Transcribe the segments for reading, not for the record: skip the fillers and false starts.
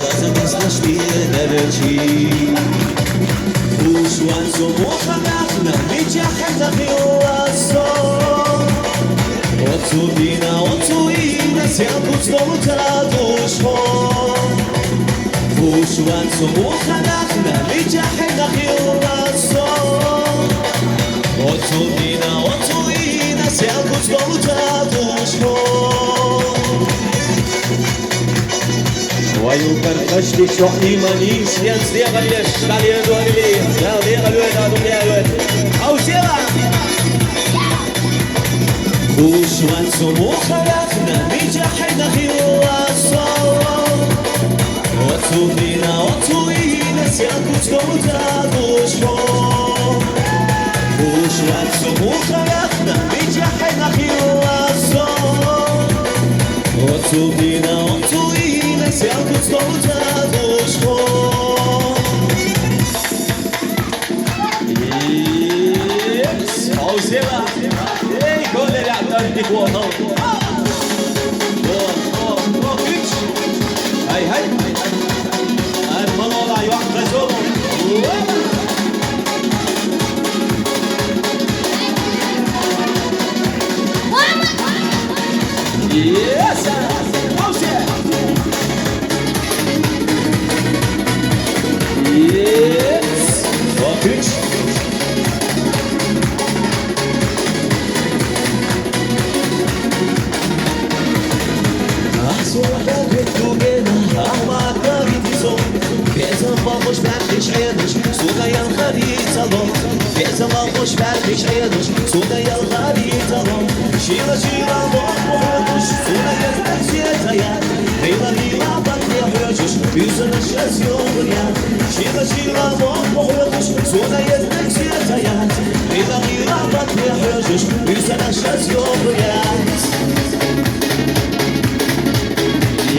razem jest nasz energy. Uszłam co mochach na wyciachach na chyłaso. Odsudina, sianku znowu traduszło. Uszłam co mochach na wyciachach na chyłaso. Odsudina, sianku znowu traduszło. ويكركش شحني مانيش ينسي غليش علي دولي لا دي غلوة لا دولي غلوة أو سيرا وشوان سمو خلقنا بجحنا خيواسا وطوينا سيانكو تكوتا دوشو وشوان سمو خلقنا بجحنا خيواسا وطوينا sianku znowu duszło. Pausiera! Ej, cholera, to nie było no. Krzyć! Hej, hej! Malola, jak wesoło! Yes! Pausiera! Yes! Bakış! Sonra beklugena ahmakta gitizon Bezan balboş vermiş ayırmış Suda yan haritalon Bezan balboş vermiş ayırmış Suda yan haritalon Şila şila boğmuş Suda yazmak ziyetaya Heyla hila bak yapıyormuş Yüzünü şaşıyor ya Şila şila boğmuş Suda yazmak ziyetaya Heyla hila bak yapıyormuş Yüzünü şaşıyor ya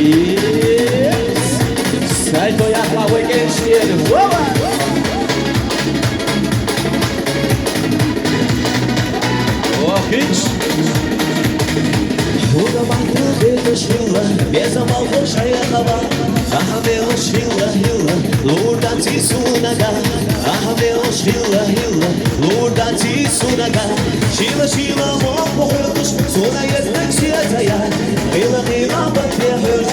Yes! Sai to jak na weekend świeży. O, hiç. Burada baktı bir şilla, bez amal şaya hava. Aha be o şilla hilla, lurdan tisunaga. Aha be o şilla hilla, lurdan tisunaga. Şila şila mo pohulmuş, sona yetmek siyataya. Hila hila bak ya hırç.